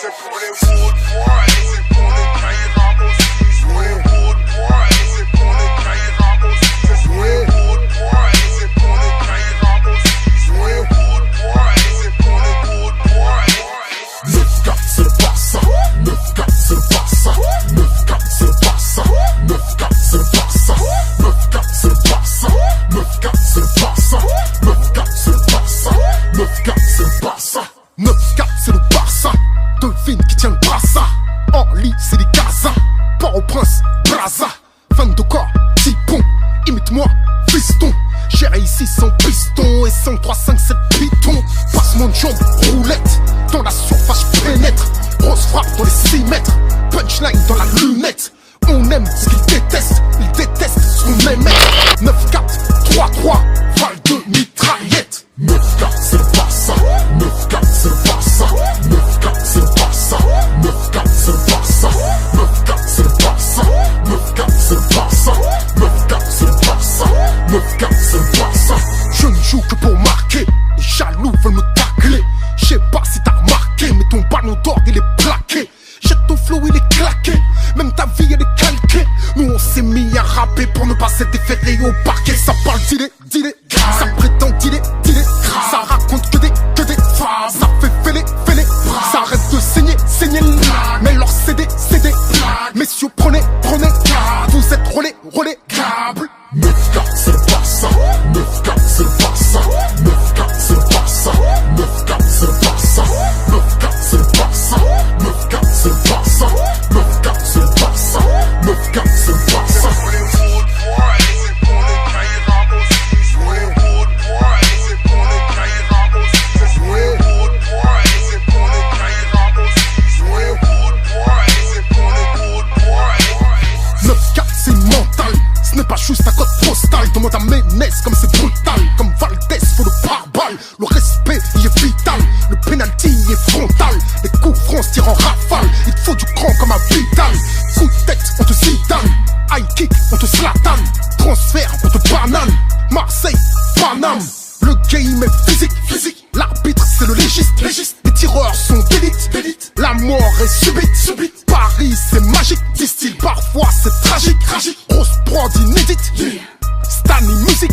C'est pour les wood boys, c'est pour les cahiers rap aussi. C'est pour les wood boys, c'est pour les cahiers rap aussi. C'est pour les wood boys, c'est pour les cahiers rap aussi. C'est pour les wood boys, c'est pour les wood boys. 9-4 c'est le Barça, 9-4 c'est le Barça, 9-4 c'est le Barça, 9-4 c'est le Barça, 9-4 c'est le Barça, 9-4 c'est le Barça, 9-4 c'est le Barça, 9-4 c'est le Barça, 9-4 c'est le Barça, devine qui tient le Barça, en lit c'est des Gaza, Port-au-Prince, Braza, fan de corps, Tipon, imite-moi, fiston, j'ai ici sans piston et 5, 3, 5, 7 pitons, passe mon jambe, roulette, dans la surface je pénètre, grosse frappe dans les 6 mètres, punchline dans la lunette, on aime ce qu'ils détestent, ils détestent ce qu'on aime. 9-4, 3-3, val de mitraillette. 9-4 c'est le Barça, 9-4 c'est le Barça, 9-4 c'est le Barça, 9-4 c'est le Barça, 9-4 c'est le Barça, 9-4 c'est le Barça, 9-4 c'est le Barça, 9-4 c'est le Barça. Je ne joue que pour marquer, les jaloux veulent me tacler. Je sais pas si t'as remarqué, mais ton ballon d'or il est plaqué. Jette ton flow il est claqué, même ta vie elle est calquée. Nous on s'est mis à rapper pour ne pas être déféré au parquet. Ça parle d'idées, ça prétend d'idées, ça raconte que des phrases. Ça fait fêler, ça arrête de saigner mais leur CD, messieurs prenez, vous êtes relais, câble. 9-4 c'est le Barça, 9-4 c'est le Barça, 9-4 c'est le Barça, 9-4 c'est le Barça, 9-4 c'est le Barça, 9-4 c'est le Barça, 9-4 c'est le Barça, 9-4 c'est le Barça. C'est pour les wood boys, c'est pour les cahiers rap aussi. C'est pour les wood boys, c'est pour les cahiers rap aussi. C'est pour les wood boys, c'est pour les cahiers rap aussi. C'est pour les wood boys, c'est pour les wood boys. 9-4 c'est mental, ce n'est pas juste un code postal. Demande à Ménès comme c'est brutal, comme Valdez faut le pare-balles. Le respect y est vital, le penalty y est frontal. Les coups francs se tirent en rafale, il te faut du cran comme un Vidal. Coup de tête on te zidane, high kick on te slatane, transfert on te banane. Marseille, Paname, le game est physique. L'arbitre c'est le légiste. Les tireurs sont d'élite, la mort est subite. Paris c'est magique, disent-ils, parfois c'est tragique. Grosse prod inédite, Stani musique.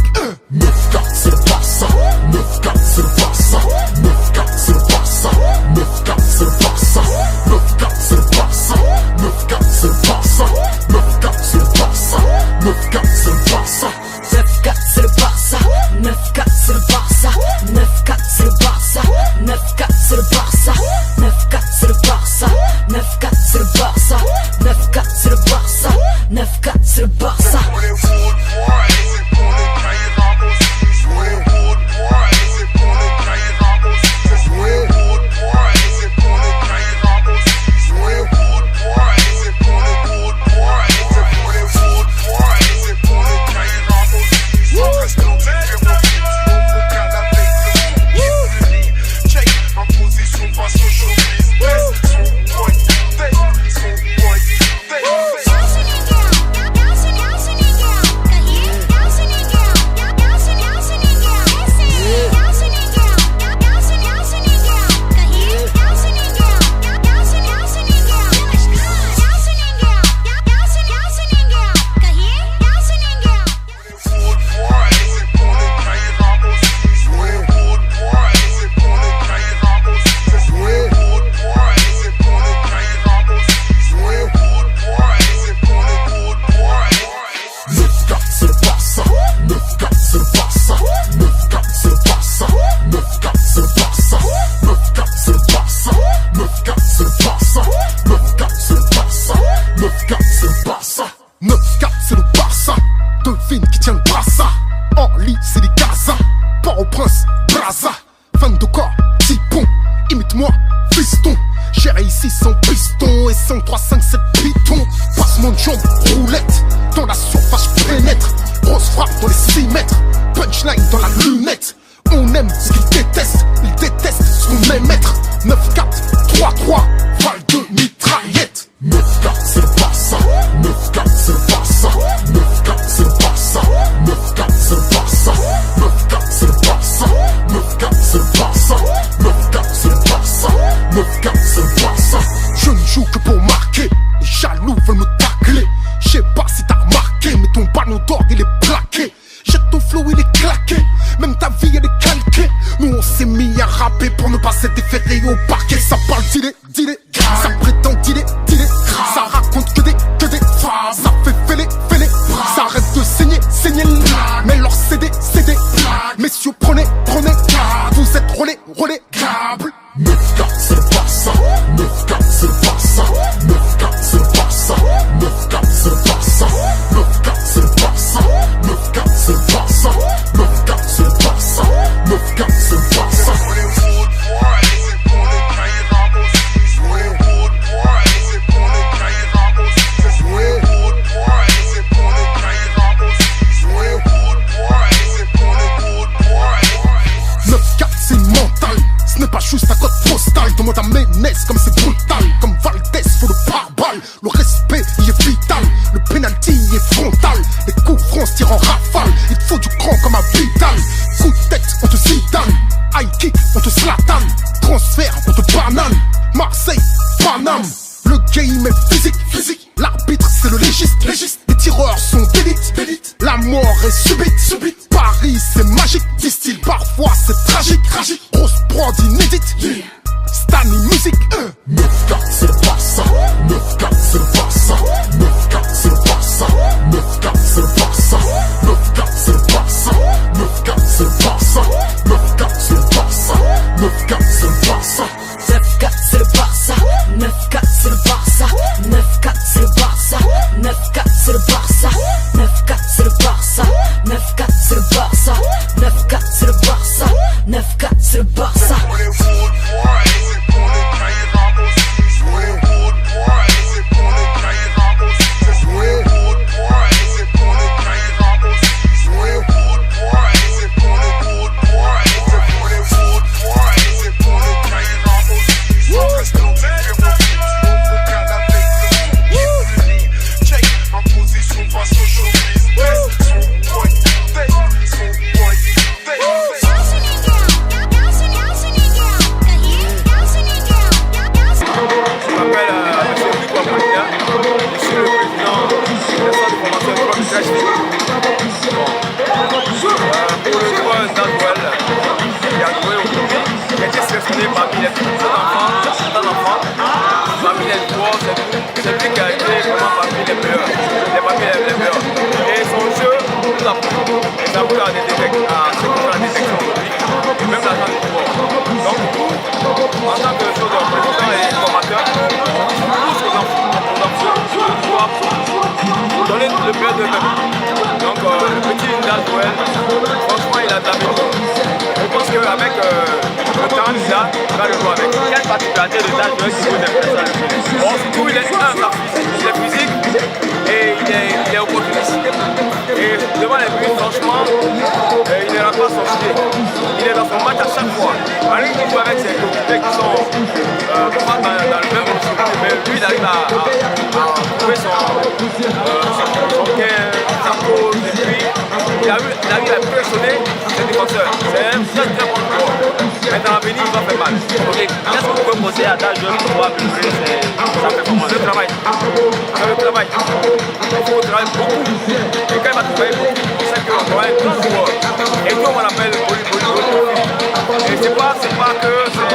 9-4 c'est le Barça, 9-4 c'est le Barça, 9-4 c'est le Barça, 9-4 c'est le Barça, 9-4 c'est le Barça, 9-4 c'est le Barça, 9-4 c'est le Barça, 9-4 c'est le Barça. 9-4 c'est le Barça, 9-4 c'est le Barça, 9-4 c'est le Barça, 9-4 c'est le Barça, 9-4 c'est le Barça, 9-4 c'est le Barça, 9-4 c'est le Barça, 9-4 c'est le Barça. C'est pour les wood boys, c'est pour les cahiers rap aussi. C'est pour les wood boys, c'est pour les cahiers rap aussi. C'est pour les wood boys, c'est pour les cahiers rap aussi. C'est pour les wood boys, c'est pour les wood boys. C'est pour les wood boys, c'est pour les cahiers rap aussi. Sans rester au micro, au canapé, le lit. Check en position face au showbiz. Son boy, Devine qui tient le Barça, en lit c'est des Gaza, Port-au-Prince, Braza, fan de corps, Tipon, imite-moi, fiston. J'ai ici sans piston et 5, 3, 5, 7 pitons. Passe mon jambe, roulette, dans la surface je pénètre, grosse frappe dans les 6 mètres, punchline dans la lunette. On aime ce qu'ils détestent, ils détestent ce qu'on aime être. 9-4, 3-3, val de mitraillette. 9-4 c'est le Barça, 9-4 c'est le Barça, 9-4 c'est le Barça, 9-4 c'est le Barça, 9-4 c'est le Barça, 9-4 c'est le Barça, 9-4 c'est le Barça, 9-4 c'est le Barça. joue que pour marquer. Les jaloux veulent me tacler. Je sais pas si t'as remarqué, mais ton ballon d'or il est plaqué. Jette ton flow, il est claqué. Même ta vie, elle est calquée. Nous, on s'est mis à rapper pour ne pas s'être déféré au parquet. Ça parle d'idées, ça prétend d'idées, ça raconte que des phrases. Ça fait fêler, ça arrête de saigner, mais leur CD. Messieurs, prenez, vous êtes relais, câble. 9-4, c'est le Barça. 9-4, c'est le Barça. 9-4, c'est le Barça. 9-4, c'est le Barça. 9-4, c'est le Barça. 9-4, c'est le Barça. 9-4, c'est le Barça. 9-4, c'est le Barça. Ce n'est pas juste un code postal. Demande à Ménez comme c'est brutal. Comme Valdez, faut le pare-balles. Le respect y est vital. Le penalty y est frontal. Les coups francs se tirent en rafale. Il faut du cran comme un Vidal. Coup de tête, on te zidane. High kick, on te slatane. Transfert, on te banane. Marseille, Paname. Le game est physique. L'arbitre c'est le légiste. Les tireurs sont d'élite. La mort est subite. Paris c'est magique, disent-ils. Parfois c'est tragique. Grosse prod inédite. Stani musique. 9-4 c'est le Barça. 9-4 c'est le Barça. 9-4 c'est le Barça. 9-4 c'est le Barça. 9-4 c'est le Barça. 9-4 c'est le Barça. 9-4 c'est le Barça. 9-4 c'est le Barça. 9-4 c'est le Barça. 9-4 c'est le Barça. 9-4 c'est le Barça. 9-4 c'est le Barça. 9-4 c'est le Barça. 9-4 c'est le Barça. 9-4 c'est le Barça. 9-4 c'est le Barça. Franchement, il a de l'avenir. Je pense qu'avec le temps, il va le jouer avec. Quelle particularité de Dal Joel qui vaut des personnes? Bon, surtout, il est physique et il est opportuniste. Et devant les buts, franchement, il ne rend pas son pied. Il est dans son match à chaque fois. Malgré qu'il joue avec ses coéquipiers qui sont pas dans le même objectif, mais lui, il arrive à trouver son gain, sa pause, et puis il arrive à pressionner ses défenseurs. C'est un très bon joueur. Mais dans l'avenir, il va faire mal. Ok, qu'est-ce que vous pouvez poser à Dal Joel pour améliorer sa performance? Le travail. Il faut travailler beaucoup. Et quand il va travailler beaucoup, c'est qu'on aura un grand joueur. Et nous, on l'appelle Bolivie. Et c'est pas que c'est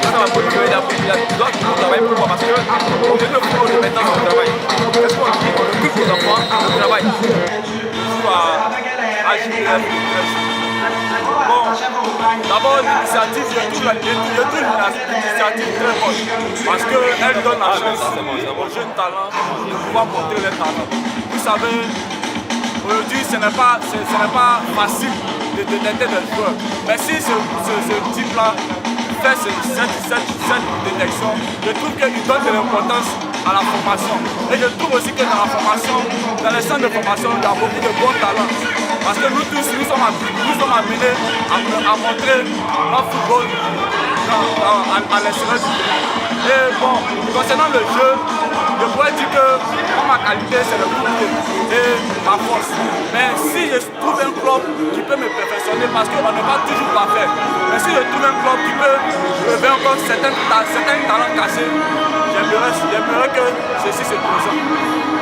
un Bolivie, il doit toujours travailler pour moi parce que on est le pro de maintenant dans le travail. Qu'est-ce qu'on dit? On occupe nos enfants, le travail. Bon, d'abord l'initiative, je trouve l'initiative très bonne parce qu'elle donne la chance aux jeunes talents de pouvoir porter leur talent. Vous savez, aujourd'hui ce n'est pas facile de détecter des joueurs, mais si ce type-là fait cette détection, je trouve qu'il donne de l'importance à la formation. Et je trouve aussi que dans la formation, dans les centres de formation, il y a beaucoup de bons talents. Parce que nous tous, nous sommes amenés à montrer notre football à l'extérieur du pays. Et bon, concernant le jeu, je pourrais dire que ma qualité c'est le foot et ma force. Mais si je trouve un club qui peut me perfectionner, parce qu'on n'est pas toujours parfait, mais si je trouve un club qui peut me avait encore certains talents cachés. J'aimerais que ceci se présente.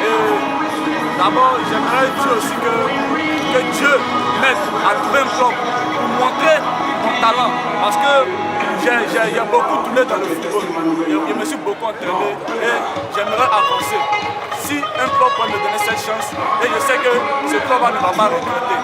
Et d'abord, j'aimerais dire aussi que Dieu m'aide à trouver un club pour montrer mon talent. Parce que j'ai beaucoup tourné dans le football. Je me suis beaucoup entraîné et j'aimerais avancer. Si un club peut me donner cette chance, et je sais que ce club ne va pas regretter.